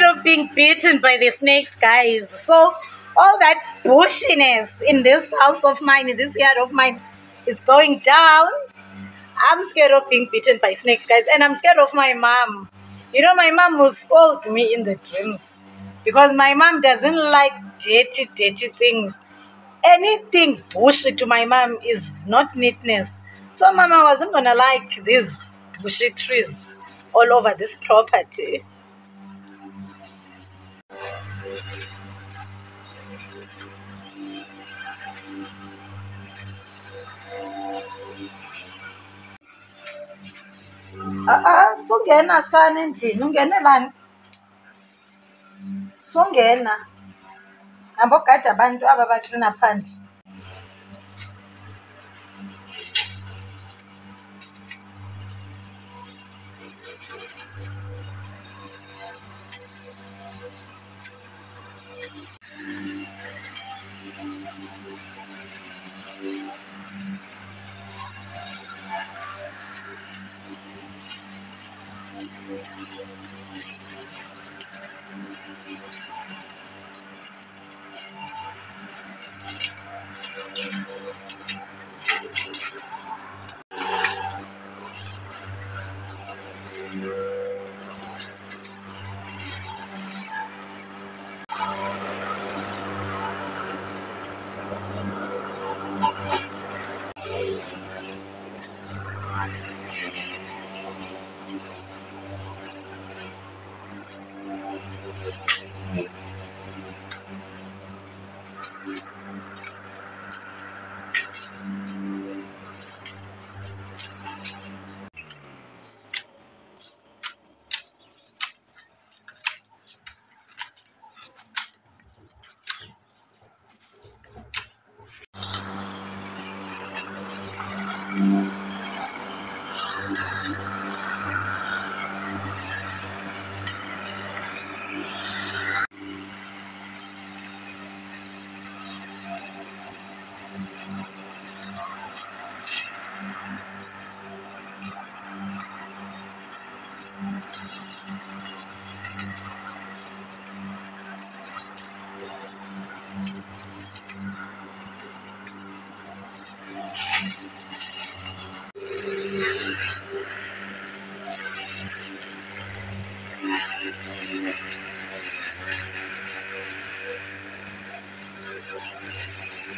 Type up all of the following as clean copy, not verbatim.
scared of being bitten by the snakes, guys. So all that bushiness in this house of mine, in this yard of mine, is going down. I'm scared of being bitten by snakes, guys, and I'm scared of my mom. You know, my mom will scold me in the dreams because my mom doesn't like dirty, dirty things. Anything bushy to my mom is not neatness. So mama wasn't gonna like these bushy trees all over this property. Sungena sana endlini, ungenelani? Sungena. Ambogada abantu aba baklina phandle.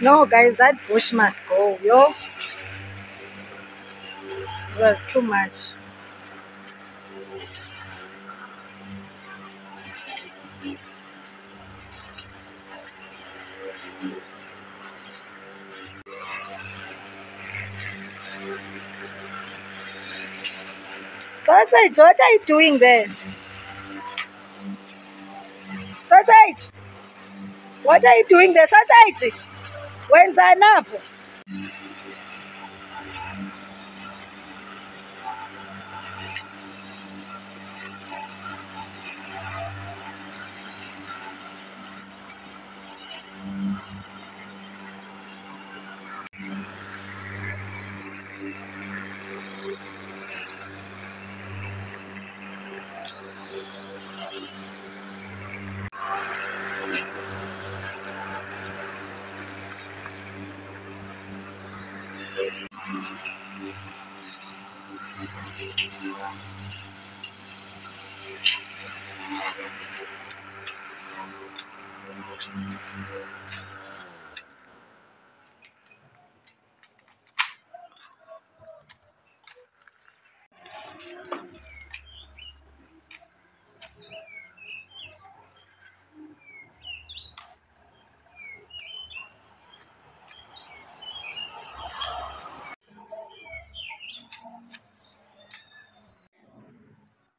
No, guys, that bush must go, yo. It was too much. Sausage, what are you doing there? Sausage, what are you doing there? Sausage, when's enough?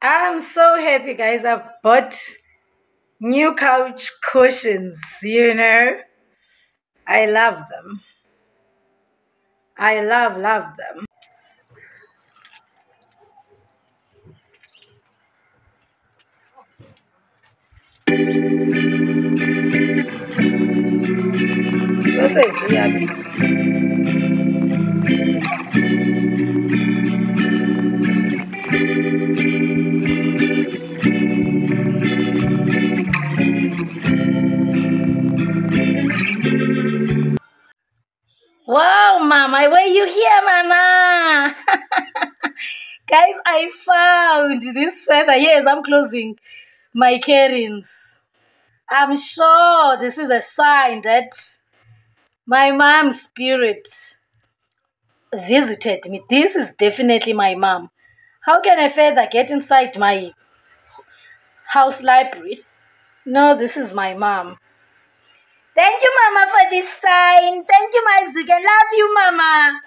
I'm so happy, guys. I've bought new couch cushions, you know. I love them. I love them. Sausage, yeah. Mama. Guys, I found this feather. Yes, I'm closing my curtains. I'm sure this is a sign that my mom's spirit visited me. This is definitely my mom. How can a feather get inside my house library? No, this is my mom. Thank you, Mama, for this sign. Thank you, my Zig. I love you, Mama.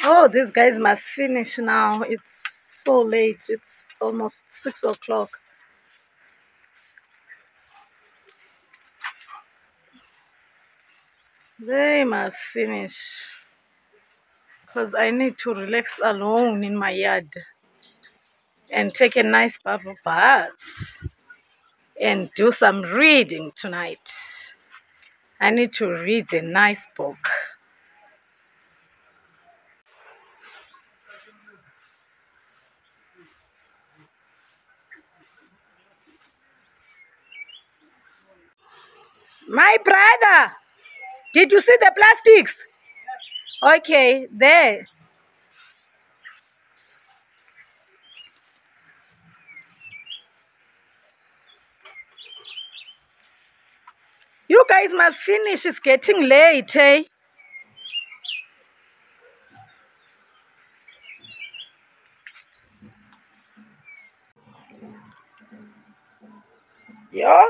Oh, these guys must finish now. It's so late. It's almost 6 o'clock. They must finish because I need to relax alone in my yard and take a nice bubble bath and do some reading tonight. I need to read a nice book. My brother, did you see the plastics? Okay, there. You guys must finish. It's getting late, eh? Yo,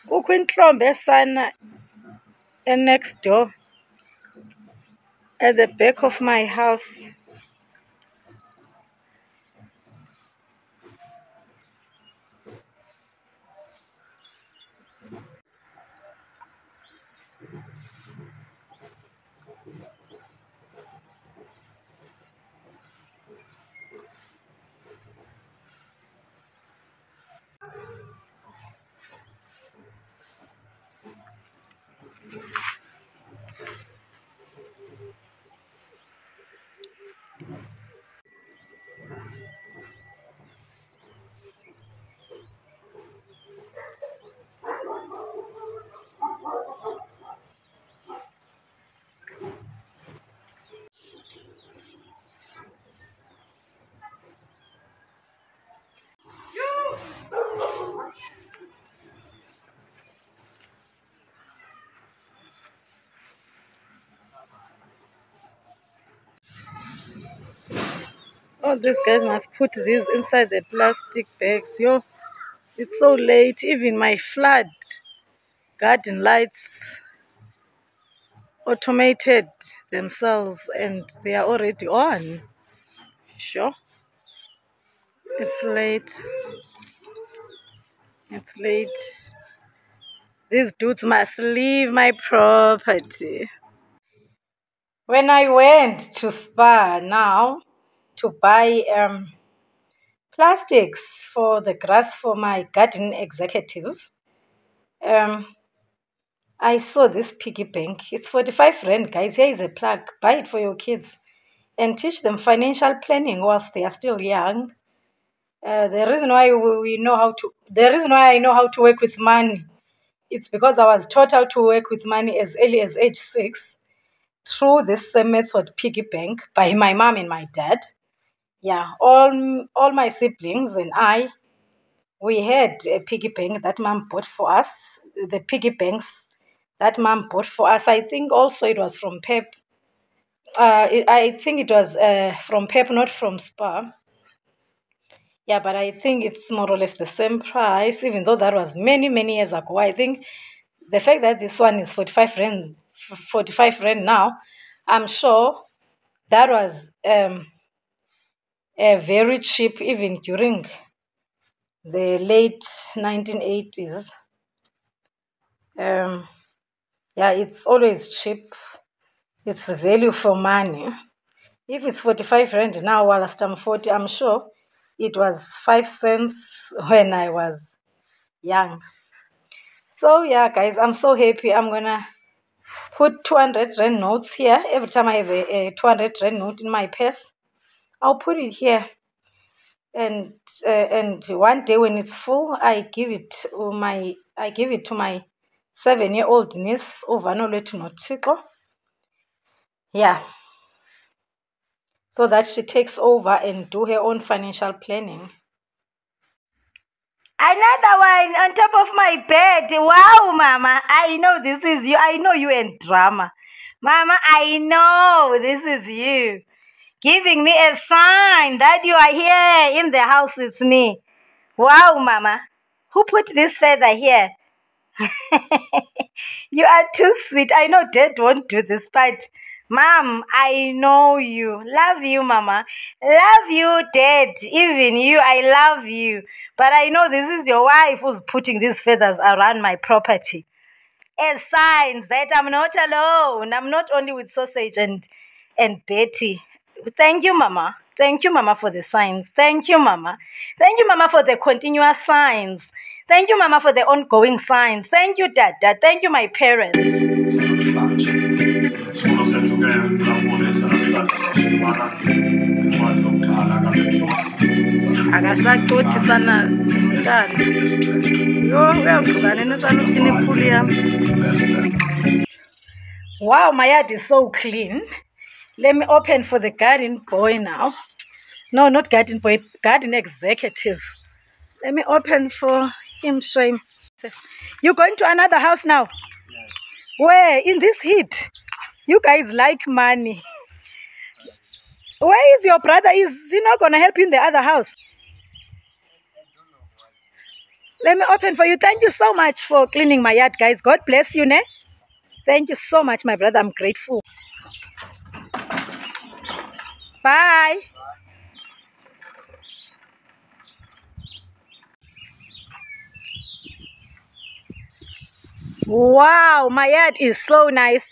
kukho intlombe esana next door at the back of my house. Oh, these guys must put these inside the plastic bags. Yo, it's so late. Even my flood garden lights automated themselves and they are already on. Sure. It's late. It's late. These dudes must leave my property. When I went to Spar now to buy plastics for the grass for my garden executives, I saw this piggy bank. It's 45 Rand, guys. Here is a plug. Buy it for your kids and teach them financial planning whilst they are still young. The reason why the reason why I know how to work with money, it's because I was taught how to work with money as early as age 6 through this same method, piggy bank, by my mom and my dad. Yeah, all my siblings and I, we had a piggy bank that mom bought for us. The piggy banks that mom bought for us, I think also it was from Pep. I think it was from Pep, not from Spar. Yeah, but I think it's more or less the same price, even though that was many, many years ago. I think the fact that this one is 45 Rand now, I'm sure that was very cheap even during the late 1980s. Yeah, it's always cheap. It's value for money. If it's 45 Rand now, while last I'm 40, I'm sure it was 5 cents when I was young. So yeah, guys, I'm so happy. I'm gonna put 200 Rand notes here. Every time I have a 200 Rand note in my purse, I'll put it here. And one day when it's full, I give it to my 7-year-old niece, Ovanolwetu Notiko. Yeah. So that she takes over and do her own financial planning. Another one on top of my bed. Wow, Mama. I know this is you. I know you and drama. Mama, I know this is you. Giving me a sign that you are here in the house with me. Wow, Mama. Who put this feather here? You are too sweet. I know Dad won't do this, but Mom, I know you. Love you, Mama. Love you, Dad. Even you, I love you. But I know this is your wife who's putting these feathers around my property as signs that I'm not alone. I'm not only with Sausage and Betty. Thank you, Mama. Thank you, Mama, for the signs. Thank you, Mama. Thank you, Mama, for the continuous signs. Thank you, Mama, for the ongoing signs. Thank you, Dad. Thank you, my parents. Akasacothi sana mntana. Yo, uyagqibana nesana uklini iphuli yam. Wow, my yard is so clean. Let me open for the garden boy now. No, not garden boy, garden executive. Let me open for him, show him. You going to another house now? Yes. Where? In this heat? You guys like money. Where is your brother? Is he not going to help you in the other house? Let me open for you. Thank you so much for cleaning my yard, guys. God bless you, ne? Thank you so much, my brother. I'm grateful. Bye. Wow, my yard is so nice.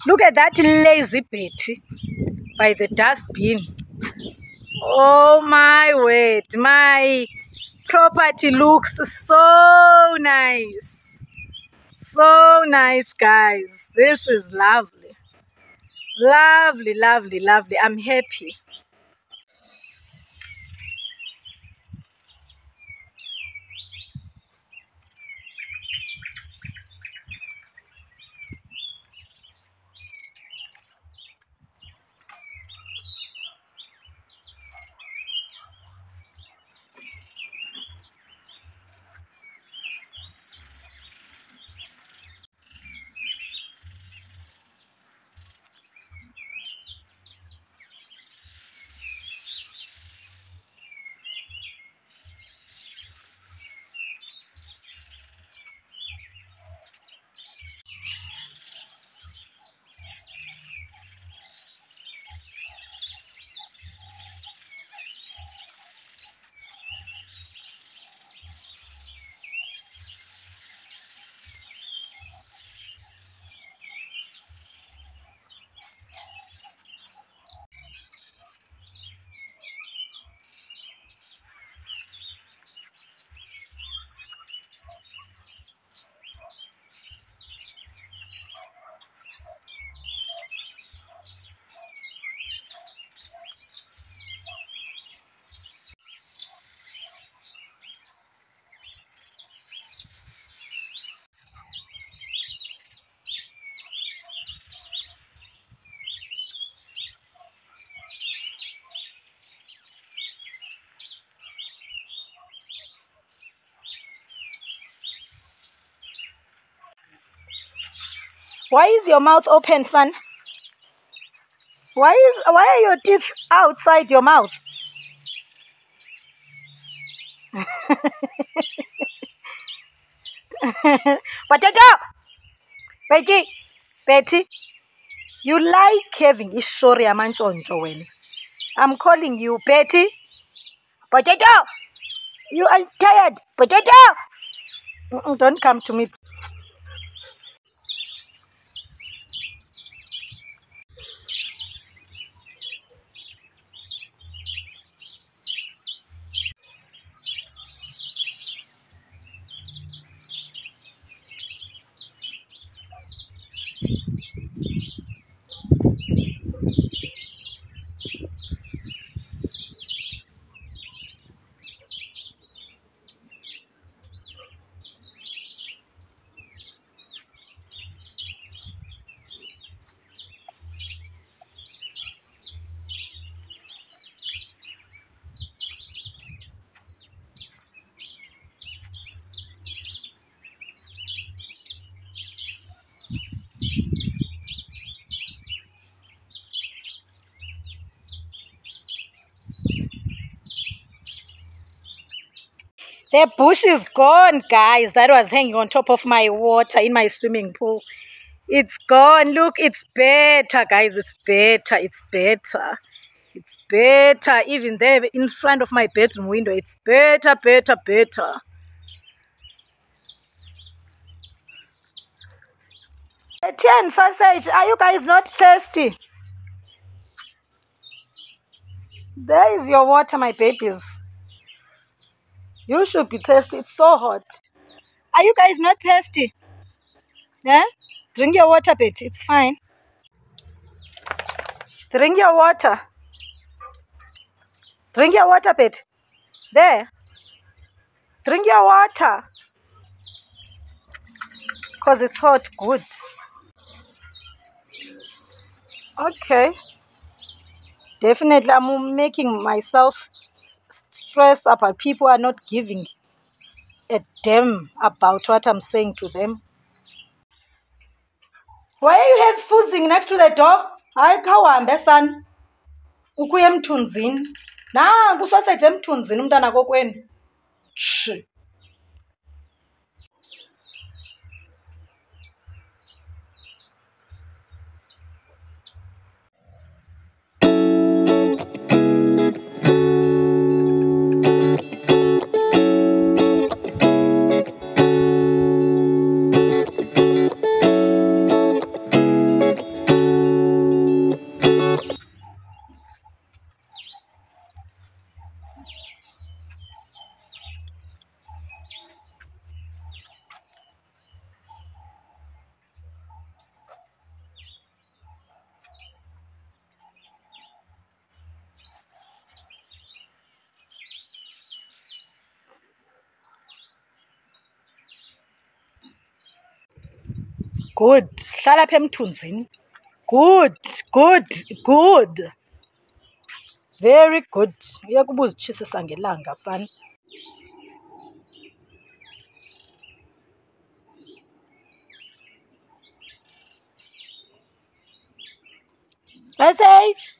Look at that lazy Betty by the dustbin. Oh my word, my property looks so nice. So nice, guys. This is lovely. Lovely, lovely, lovely. I'm happy. Why is your mouth open, son? Why are your teeth outside your mouth? Potato! Betty! Betty! You like having ishori amantshontsho wena. I'm calling you, Betty. Potato! You are tired. Potato! Don't come to me. The bush is gone, guys. That was hanging on top of my water in my swimming pool. It's gone. Look, it's better, guys. It's better. It's better. It's better. Even there in front of my bedroom window, it's better, better, better. Tea and sausage, are you guys not thirsty? There is your water, my babies. You should be thirsty. It's so hot. Are you guys not thirsty? Yeah? Drink your water, Betty. It's fine. Drink your water. Drink your water, Betty. There. Drink your water. Because it's hot. Good. Okay. Definitely, I'm making myself stress about people are not giving a damn about what I'm saying to them. Why you have foozing next to the door? Hayi khawuhambe son. Ukuya emthunzini. Nangu sausage emthunzini umntana kokwenu. Shh. Good. Hlala apha emthunzini. Good, good, good. Very good. Uyeke uba uzitshisisa ngelanga, son. Sausage.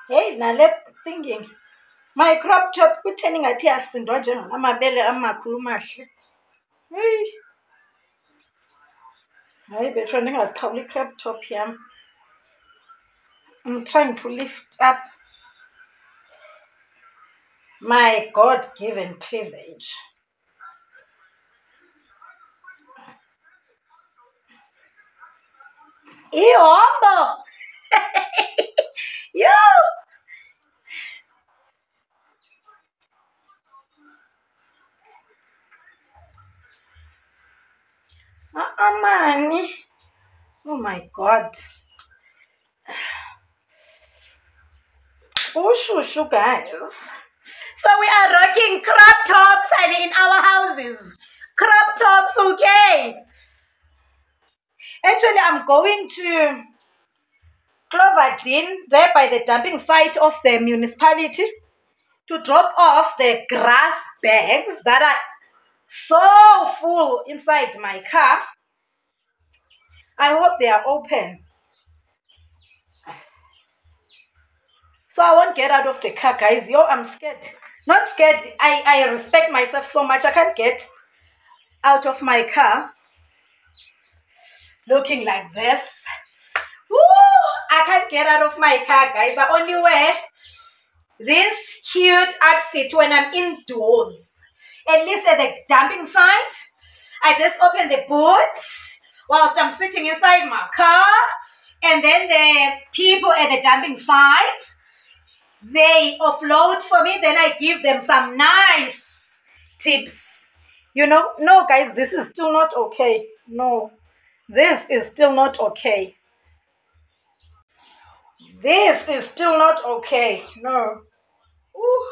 Hey, nale thinking. My crop top kutheni ngathi yasindwa njengamabele amakhulu mahle. Hey. Hayi bethu ndingaqhawuli crop top yam. I'm trying to lift up my God-given cleavage. Ihombo. You. Money. Oh my God. Oh, shushu, guys. So we are rocking crop tops and in our houses. Crop tops, okay. Actually, I'm going to Cloverdale, there by the dumping site of the municipality, to drop off the grass bags that are so full inside my car. I hope they are open. So I won't get out of the car, guys. Yo, I'm scared. Not scared. I respect myself so much. I can't get out of my car looking like this. Woo! I can't get out of my car, guys. I only wear this cute outfit when I'm indoors. At least at the dumping site, I just open the boot whilst I'm sitting inside my car. And then the people at the dumping site, they offload for me. Then I give them some nice tips. You know, no, guys, this is still not okay. No, this is still not okay. This is still not okay. No. Ooh,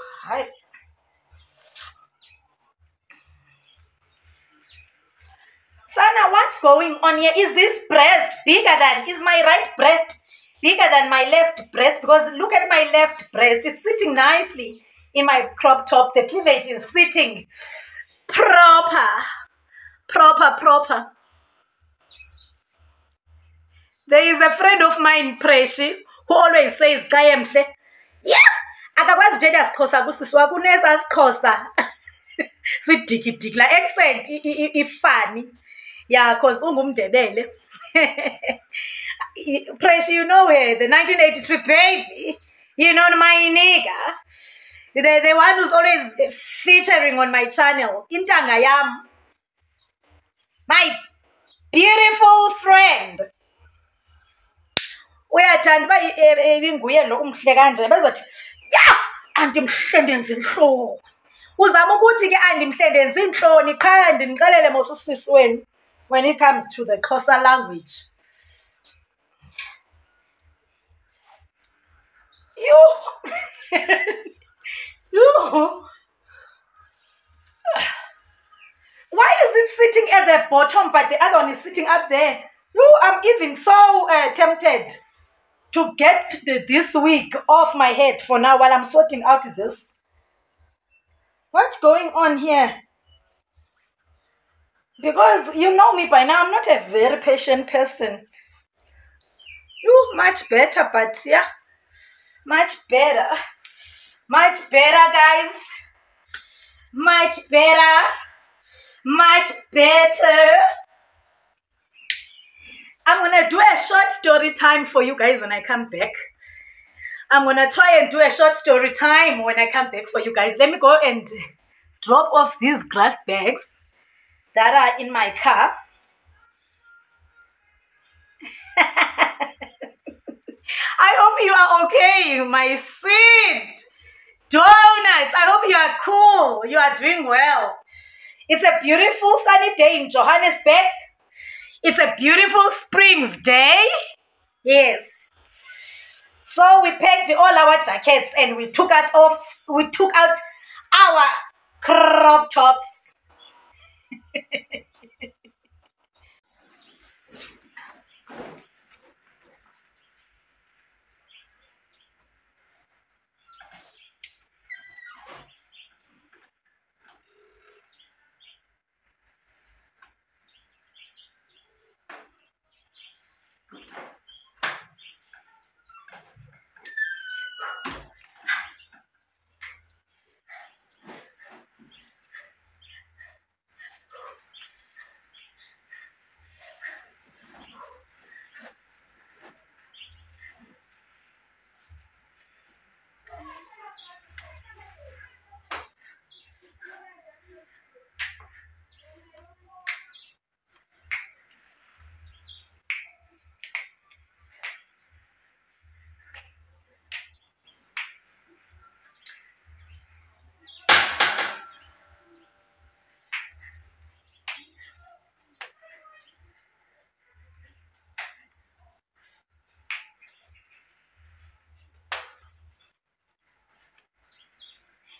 Sana, what's going on here? Is this breast bigger than, is my right breast bigger than my left breast, because look at my left breast. It's sitting nicely in my crop top. The cleavage is sitting proper. There is a friend of mine, Preshi, who always says, Kayemhle, yeah, akakwazi nje yasixhosa kusisi wakho unesasixhosa sidikidiki la accent ifani. Yeah, because ungumndebele. Preshi, you know her, the 1983 baby, you know my nigga, the one who's always featuring on my channel, intanga yam, my beautiful friend. Uyathanda uba ibinguye lo umhle kanje bezothi ya andimhle ndenza inhloni. Uzama ukuthi ke andimhle ndenza inhloni qha ndinixelele mos usisi wenu when it comes to the Xhosa language. Why is it sitting at the bottom but the other one is sitting up there? I'm even so tempted to get this wig off my head for now while I'm sorting out this. What's going on here? Because you know me by now, I'm not a very patient person. Much better, but yeah, much better. Much better, guys. Much better. Much better. I'm gonna do a short story time for you guys when I come back. I'm gonna try and do a short story time when I come back for you guys. Let me go and drop off these grass bags that are in my car. I hope you are okay, my sweet donuts. I hope you are cool. You are doing well. It's a beautiful sunny day in Johannesburg. It's a beautiful spring's day. Yes. So we packed all our jackets and we took out our crop tops.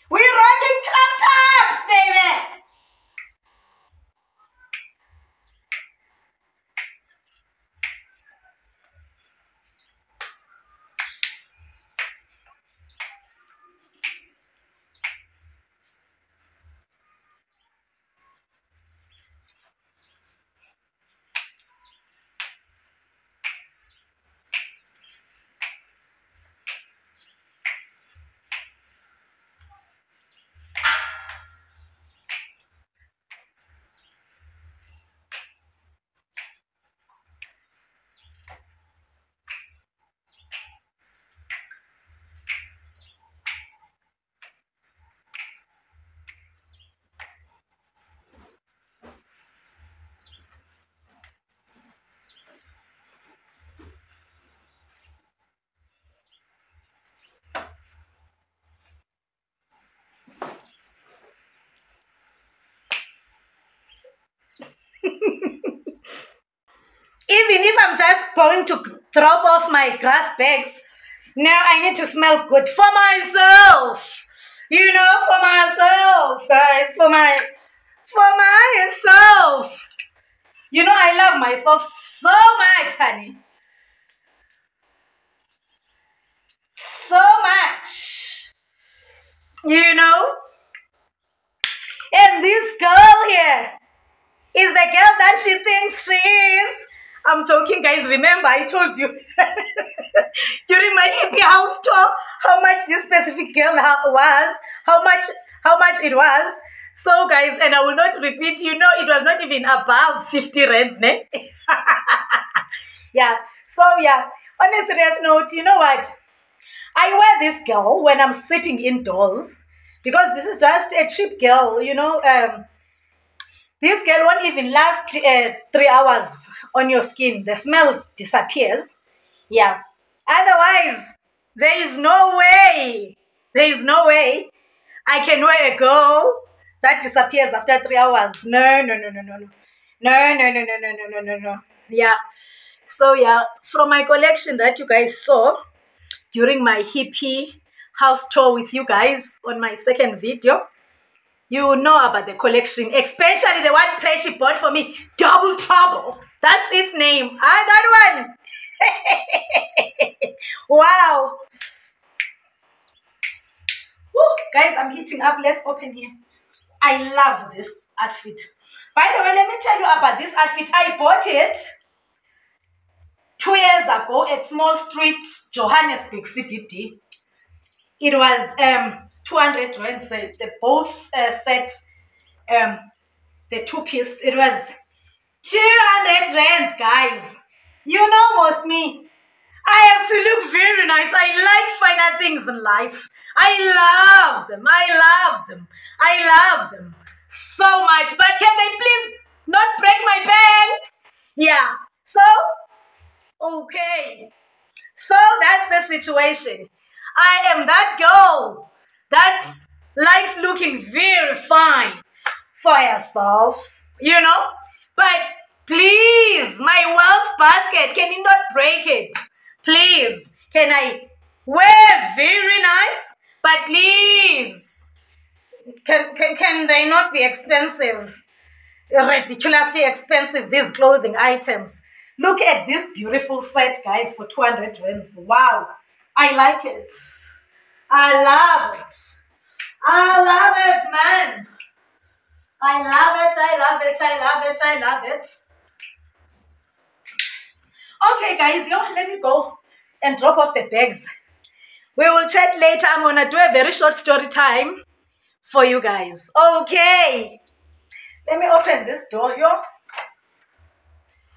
We're rocking crop tops, baby! Even if I'm just going to drop off my grass bags, now I need to smell good for myself. You know, for myself, guys, for myself. You know, I love myself so much, honey. so much. You know? And this girl here is the girl that she thinks she is. I'm joking, guys. Remember, I told you during my happy house tour how much this specific girl was, how much it was. So, guys, and I will not repeat, you know, it was not even above 50 rands, ne? Yeah. So, yeah. On a serious note, you know what? I wear this girl when I'm sitting indoors because this is just a cheap girl, you know. This girl won't even last 3 hours on your skin. The smell disappears. Yeah. Otherwise, there is no way I can wear a girl that disappears after 3 hours. No. No. Yeah. So, yeah, from my collection that you guys saw during my hippie house tour with you guys on my second video, you know about the collection, especially the one place she bought for me, Double Trouble. That's its name. That one. Wow. Woo, guys, I'm heating up. Let's open here. I love this outfit. By the way, let me tell you about this outfit. I bought it 2 years ago at Small Street, Johannesburg, CBD. It was 200 rands, the both set, the two-piece. It was 200 rands, guys. You know most me. I have to look very nice. I like finer things in life. I love them. I love them so much. But can they please not break my bank? Yeah. So, okay. So that's the situation. I am that girl that likes looking very fine for herself, you know. But please, my wealth basket, can you not break it? Please, can I wear very nice? But please, can they not be expensive? Ridiculously expensive, these clothing items. Look at this beautiful set, guys, for 200 rands. Wow, I like it. I love it. I love it, man. I love it, I love it, I love it, I love it. Okay, guys, let me go and drop off the bags. We will chat later. I'm going to do a very short story time for you guys. Okay. Let me open this door,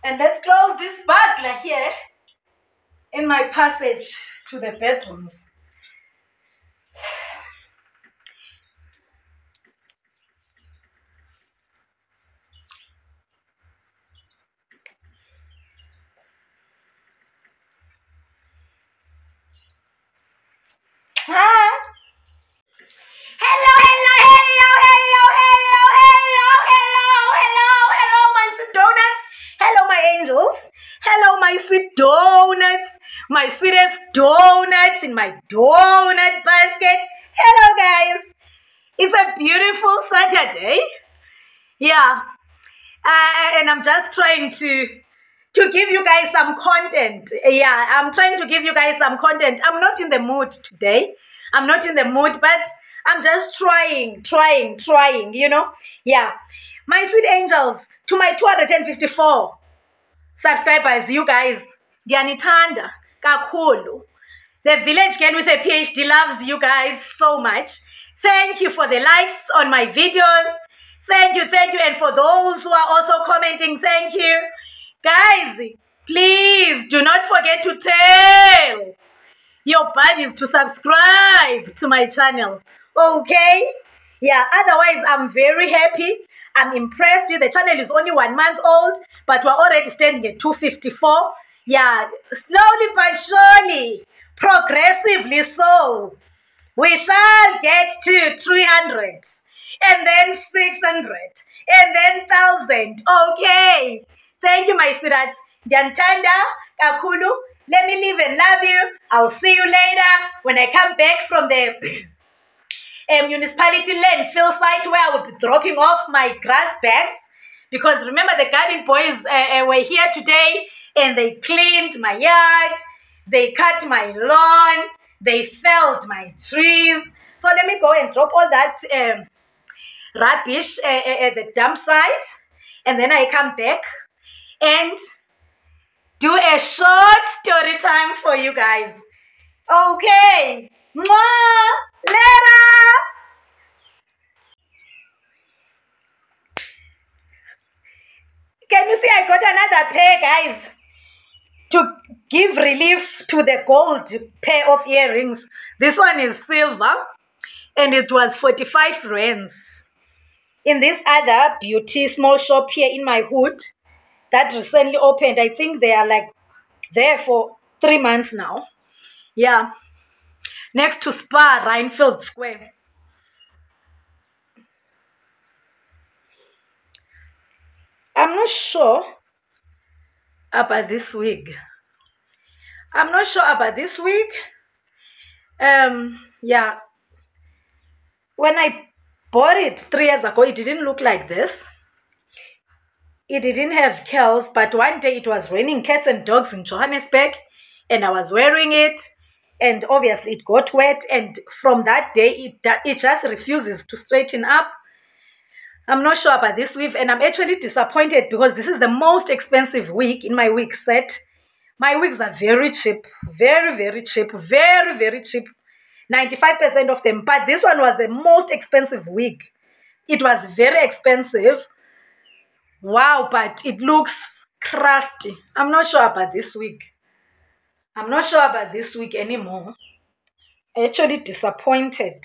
and let's close this burglar here in my passage to the bedrooms. Hello, my sweet donuts. Hello, my angels. Hello, my sweet donuts. My sweetest donuts in my donut basket. Hello, guys. It's a beautiful Saturday. Yeah. And I'm just trying to give you guys some content. Yeah, I'm trying to give you guys some content. I'm not in the mood today. I'm not in the mood, but I'm just trying, you know. Yeah. My sweet angels, to my 254 subscribers, you guys, Dianitanda, Kakulu, the village girl with a PhD loves you guys so much. Thank you for the likes on my videos. Thank you. And for those who are also commenting, thank you. Guys, please do not forget to tell your buddies to subscribe to my channel. Okay? Yeah, otherwise I'm very happy. I'm impressed. The channel is only 1 month old, but we're already standing at 254. Yeah, slowly but surely, progressively so, we shall get to 300, and then 600, and then 1,000. Okay. Thank you, my sweethearts. Jantanda, Kakulu, let me live and love you. I'll see you later when I come back from the municipality landfill site where I will be dropping off my grass bags. Because remember, the garden boys were here today and they cleaned my yard. They cut my lawn. They felled my trees. So let me go and drop all that rubbish at the dump site. And then I come back and do a short story time for you guys. Okay. Mwah! Later! Can you see I got another pair, guys? To give relief to the gold pair of earrings. This one is silver and it was 45 rands. In this other beauty small shop here in my hood that recently opened, I think they are like there for 3 months now. Yeah. Next to Spa, Rhinefield Square. I'm not sure about this wig. I'm not sure about this wig. Yeah. When I bought it 3 years ago, it didn't look like this. It didn't have curls, but one day it was raining cats and dogs in Johannesburg, and I was wearing it, and obviously it got wet, and from that day, it just refuses to straighten up. I'm not sure about this weave, and I'm actually disappointed because this is the most expensive wig in my wig set. My wigs are very cheap, very, very cheap, very, very cheap. 95% of them, but this one was the most expensive wig. It was very expensive. Wow, but it looks crusty. I'm not sure about this wig. I'm not sure about this wig anymore. Actually disappointed.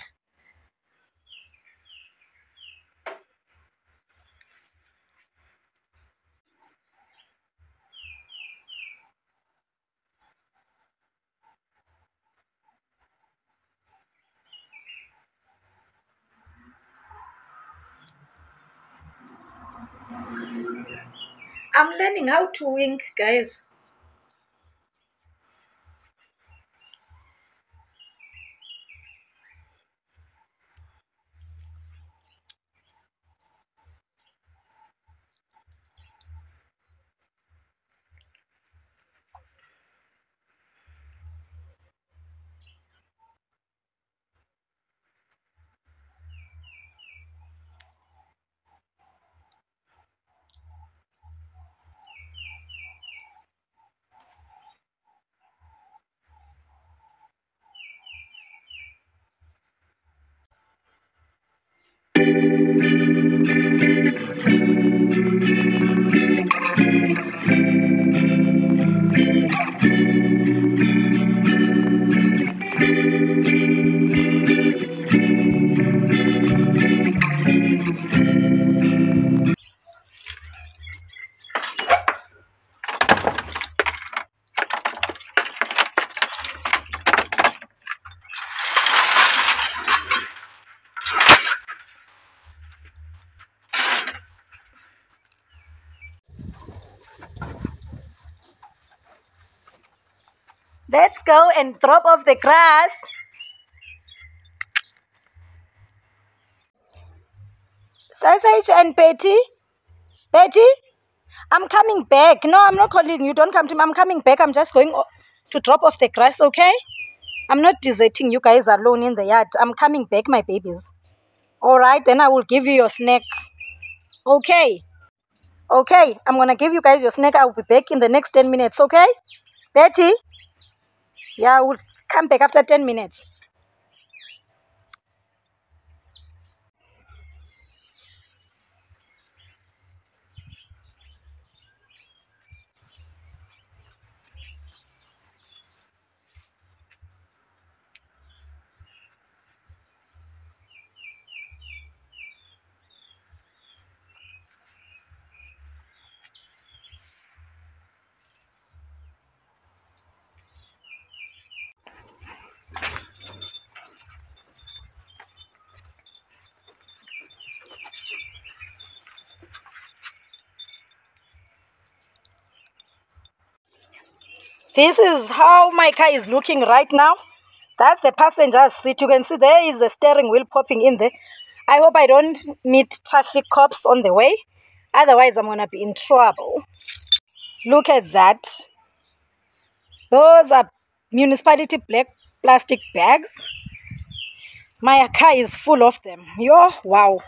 I'm learning how to wink, guys. Let's go and drop off the grass. Sausage and Betty? Betty? I'm coming back. No, I'm not calling you. Don't come to me. I'm coming back. I'm just going to drop off the grass, okay? I'm not deserting you guys alone in the yard. I'm coming back, my babies. All right, then I will give you your snack. Okay. Okay, I'm going to give you guys your snack. I will be back in the next 10 minutes, okay? Betty? Yeah, I will come back after 10 minutes. This is how my car is looking right now. That's the passenger seat. You can see there is a steering wheel popping in there. I hope I don't meet traffic cops on the way. Otherwise, I'm going to be in trouble. Look at that. Those are municipality black plastic bags. My car is full of them. Yo, wow.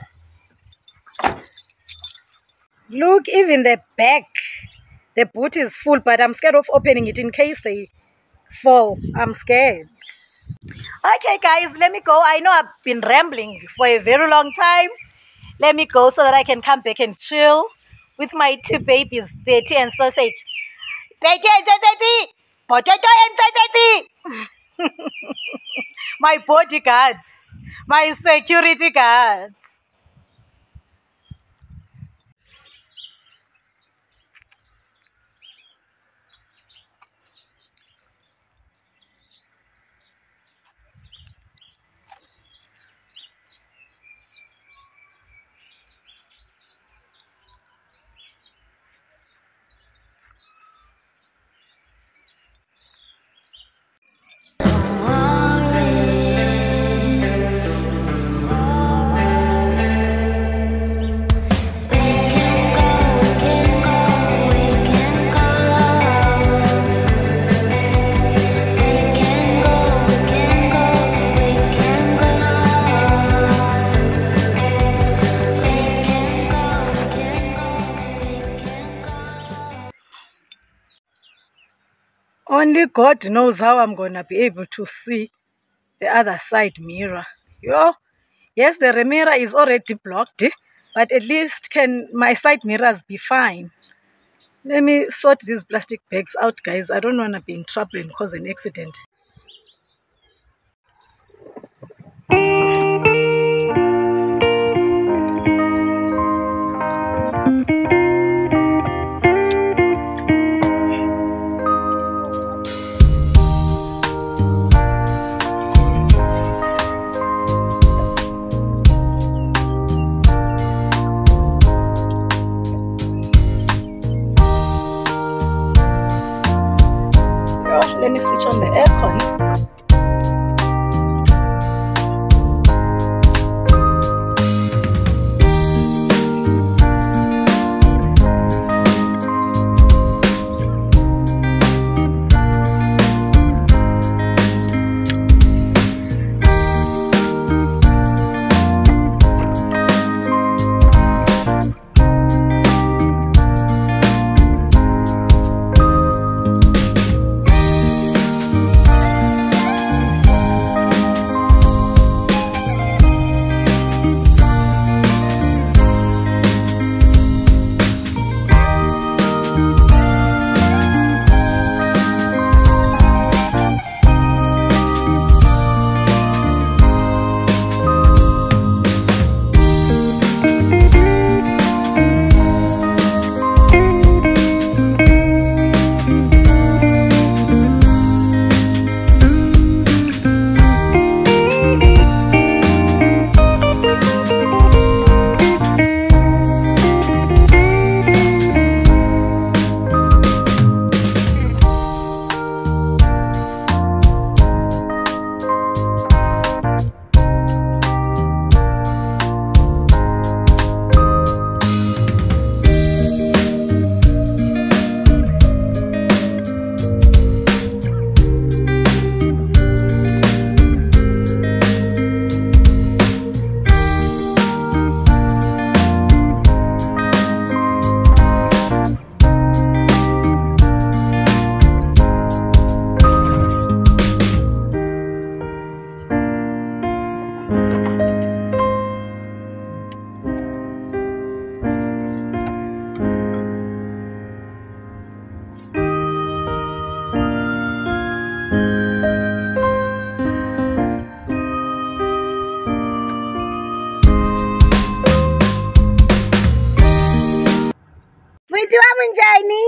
Look, even the back, the boot is full, but I'm scared of opening it in case they fall. I'm scared. Okay, guys, let me go. I know I've been rambling for a very long time. Let me go so that I can come back and chill with my two babies, Betty and Sausage. Betty and Sausage! Potato and Sausage! My bodyguards, my security guards. Only God knows how I'm going to be able to see the other side mirror. Yo, yes, the mirror is already blocked, but at least can my side mirrors be fine. Let me sort these plastic bags out, guys. I don't want to be in trouble and cause an accident. Let me switch on the aircon.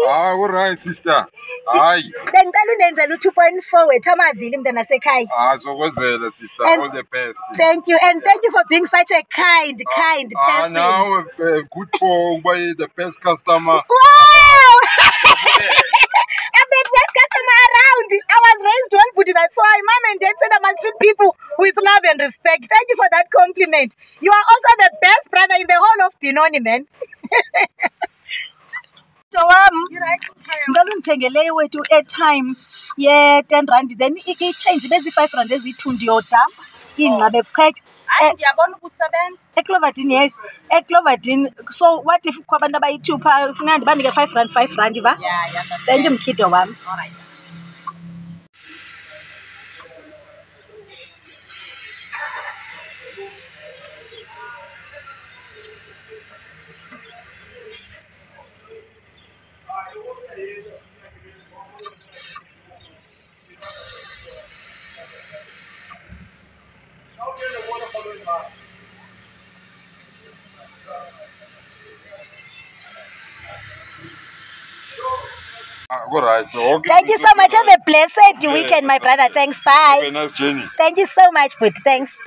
All right, sister. Hayi. Bengicela undenzele u-2.4 wethu amavili mntana sekhaya. Azokwenzela sister, all the best. Thank you, and thank you for being such a kind person. Now good for the best customer. Wow! I'm the best customer around. I was raised well, but that's why mom and dad said I must treat people with love and respect. Thank you for that compliment. You are also the best brother in the whole of Benoni, man. mkhido wam ngicela undithengele wethu airtime ye-10 rand then i-change bezi-5 rand eziyi-2 ndiyodampa ingcabe kuqheka. Hayi ndiyabona ukusebenza. Ecloverdini, yes. Ecloverdini. So what if kwabantu abayi-2 pha funeka ndibanike 5 rand 5 rand iva? Yeah. Thank you mkhido wam. All right. All right. Okay. Thank you so much. Have a blessed weekend, my brother. Thanks. Bye. Have a nice journey. Thank you so much, but thanks.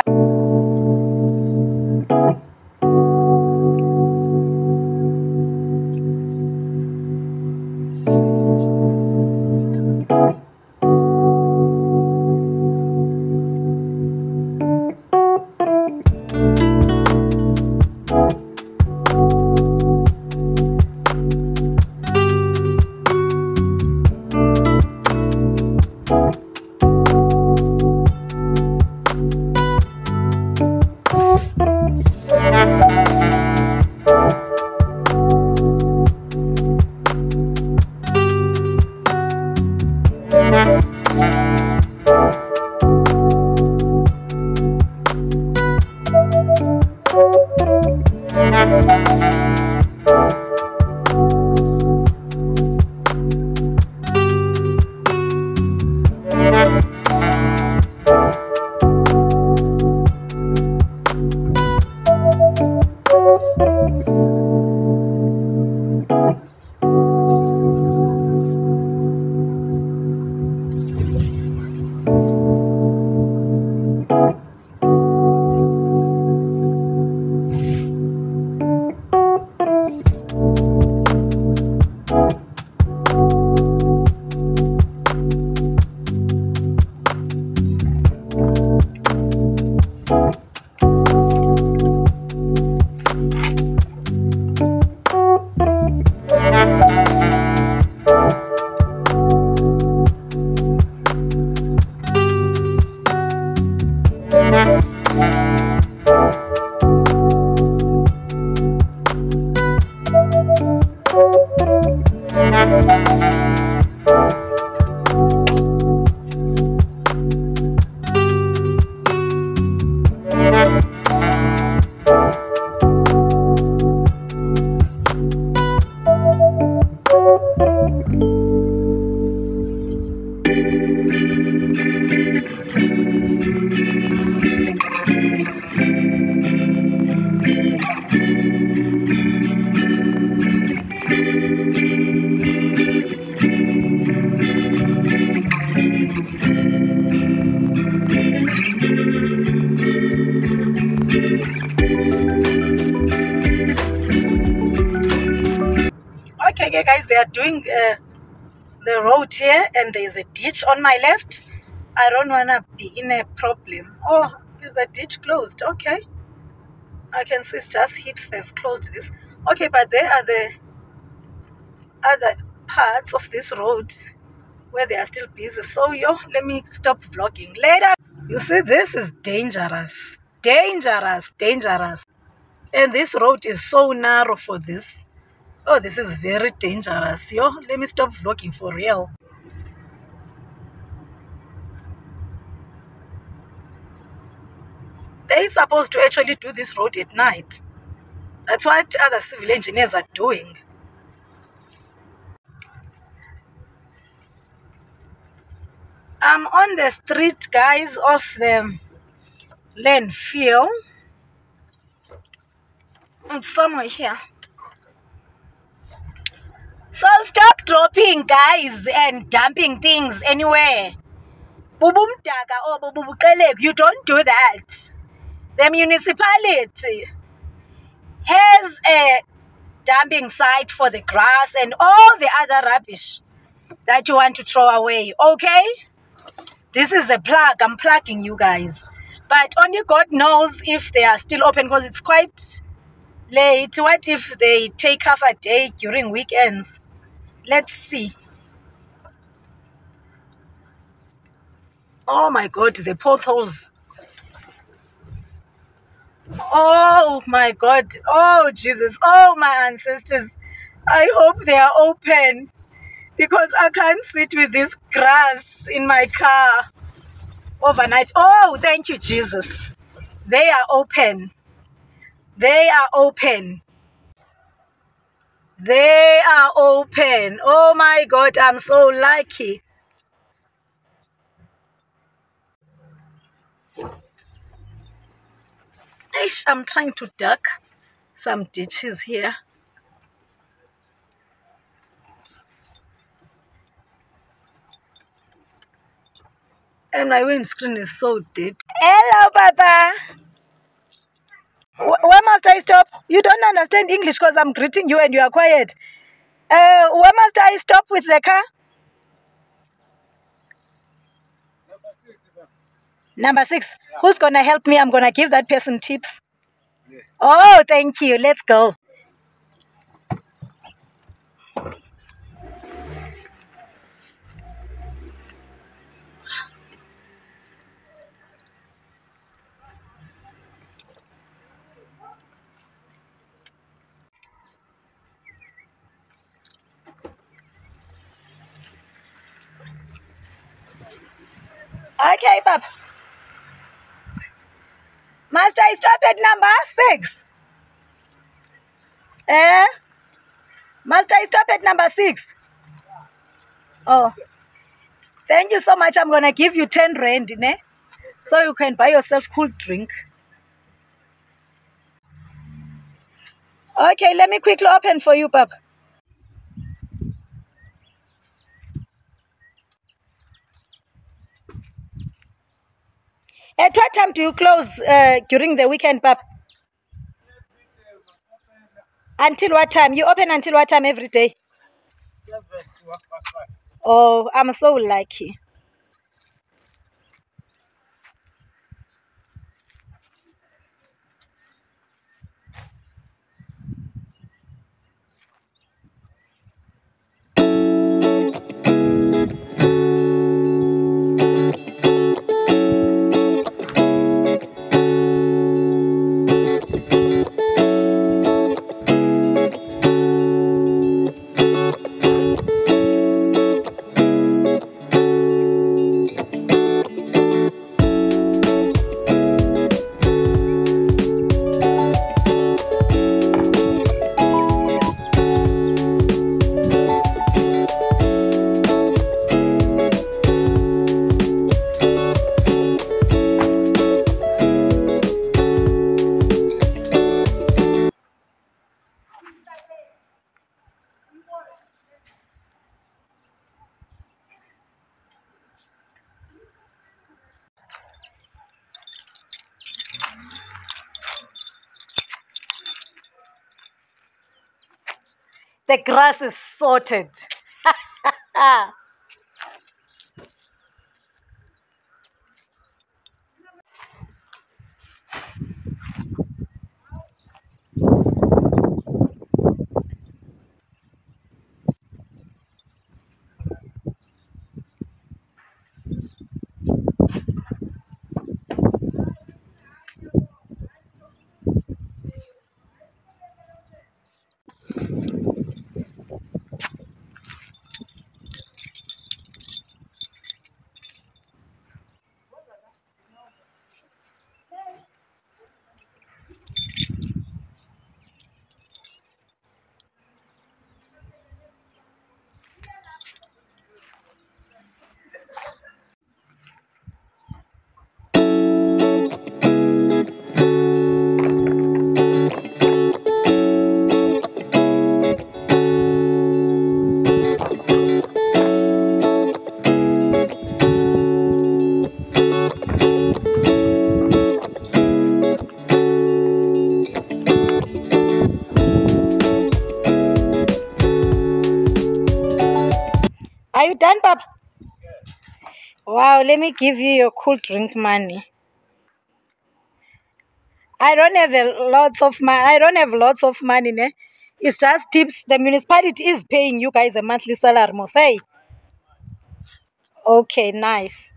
Okay, guys, they are doing the road here, and there is a ditch on my left. I don't want to be in a problem. Oh, is the ditch closed? Okay. I can see it's just hips. They've closed this. Okay, but there are the other parts of this road where they are still busy. So, let me stop vlogging later. You see, this is dangerous. Dangerous. And this road is so narrow for this. Oh, this is very dangerous. Let me stop vlogging for real. They're supposed to actually do this road at night. That's what other civil engineers are doing. I'm on the street, guys, of the landfill. It's somewhere here. So stop dropping, guys, and dumping things anywhere. You don't do that. The municipality has a dumping site for the grass and all the other rubbish that you want to throw away, okay? This is a plug. I'm plugging you guys. But only God knows if they are still open because it's quite late. What if they take half a day during weekends? Let's see. Oh my God, the potholes. Oh my God. Oh Jesus. Oh my ancestors. I hope they are open because I can't sit with this grass in my car overnight. Oh, thank you, Jesus. They are open. They are open. They are open. Oh my God, I'm so lucky. I'm trying to duck some ditches here. And my windscreen is so dead. Hello, Papa. Where must I stop? You don't understand English because I'm greeting you and you are quiet. Where must I stop with the car? Number 6. Yeah. Who's going to help me? I'm going to give that person tips. Yeah. Oh, thank you. Let's go. Okay, Pop. Must I stop at number 6? Must I stop at number 6? Oh, thank you so much. I'm going to give you 10 rand, ne? So you can buy yourself cool drink. Okay, let me quickly open for you, Pop. At what time do you close during the weekend, Pop? Until what time? You open until what time every day? 7 to 5. Oh, I'm so lucky. The grass is sorted. Are you done, Papa? Yes. Wow, let me give you your cool drink money. I don't have lots of money, ne? It's just tips. The municipality is paying you guys a monthly salary, Mosai. Okay, nice.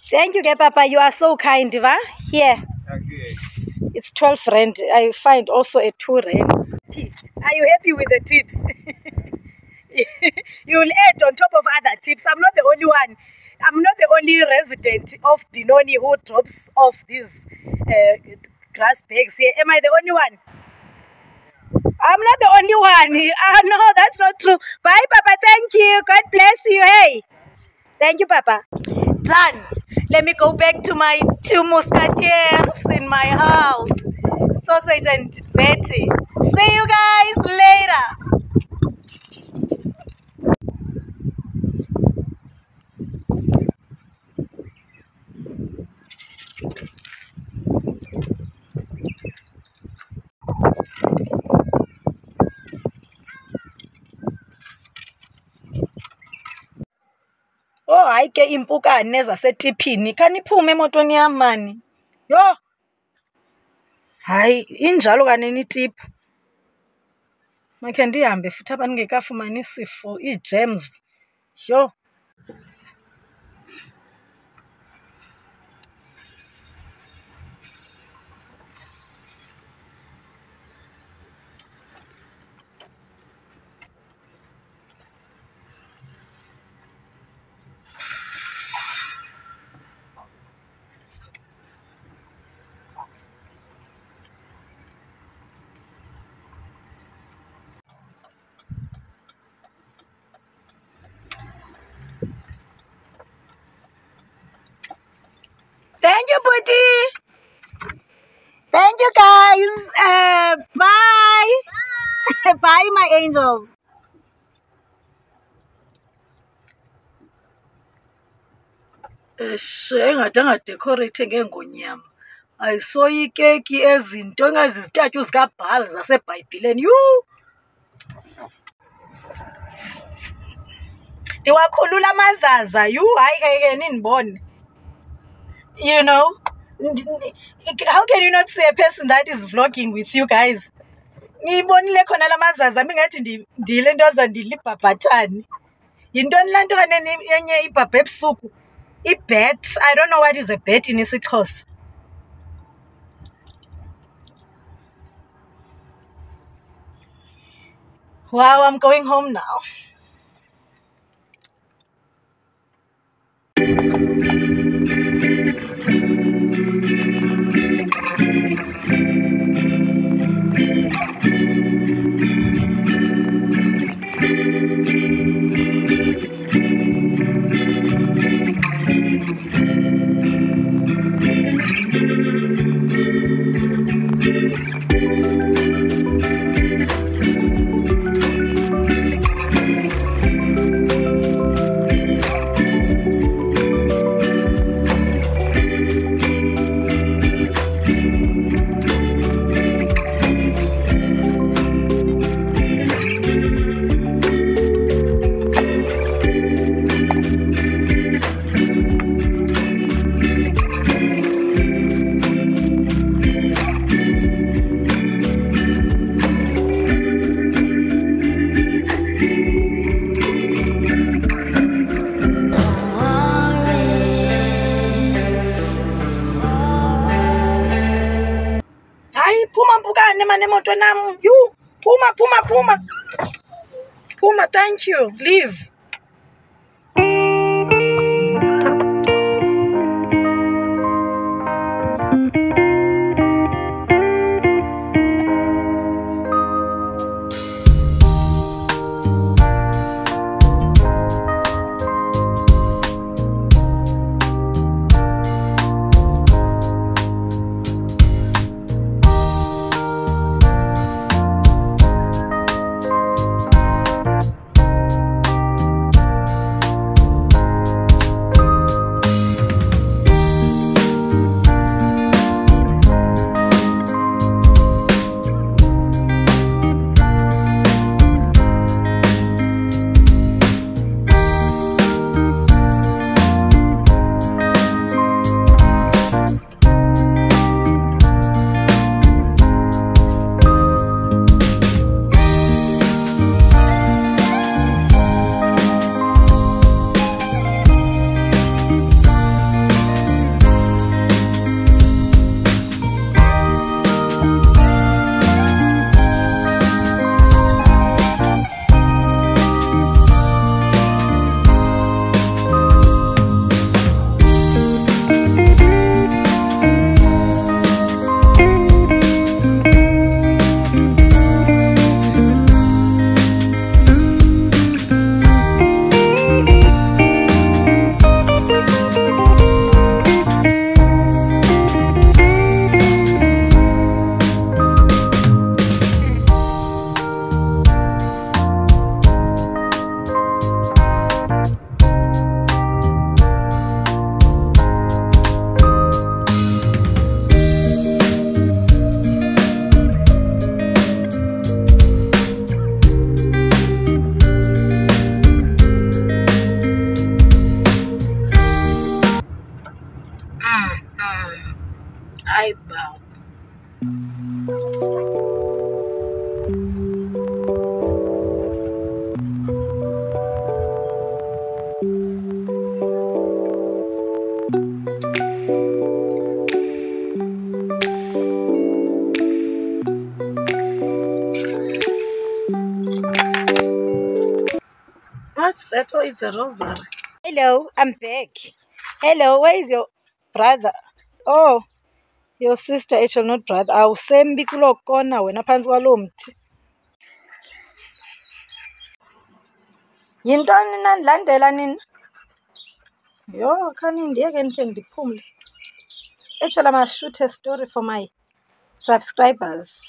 Thank you, Papa. You are so kind, va? Here. Okay. It's 12 rand. I find also a 2 rand. Are you happy with the tips? You will add on top of other tips. I'm not the only one. I'm not the only resident of Benoni who drops off these grass bags here. Am I the only one? I'm not the only one. No, that's not true. Bye, Papa. Thank you. God bless you. Hey. Thank you, Papa. Done. Let me go back to my 2 musketeers in my house. Sausage and Betty. See you guys later. Oh, hayi ke impukane zasetiphini khaniphume emotweni yam mani. Yho, hayi injalo kanene itiphu. Makhe ndihambe futhi abantu ngekafumani isifo, ii-germs. Yho. Thank you, Puti. Thank you, guys. Bye. Bye, my angels. Engathi angadecorate ngeengonyama. Ayisoyikeki ezinto engazizitatyu zikabhali zaseBhayibhileni. Yhu! Ndiwakhulula amazaza. Yhu, hayi ke nindibone. You know, how can you not see a person that is vlogging with you guys? Ngiyibonile khona lamazaza mingathi ndile nto zandile ibhabhathani. Yintoni laa nto kanene yenye ibhabha ebusuku? I-bat. I don't know what is a bat in isiXhosa. Wow, I'm going home now. Puma mpukane mane moto nam. You Puma. Puma, thank you. Leave. subscriber. What's that? Oh, it's a rosary. Hello, I'm back. Hello, where is your brother? Oh, your sister, actually not brother. Awusembi kulo kona wena phansi kwalo mthi. Yintoni nandilandela nina? Yo, khani ndiyeke ndikhe ndiphumle. Actually, I must shoot a story for my subscribers.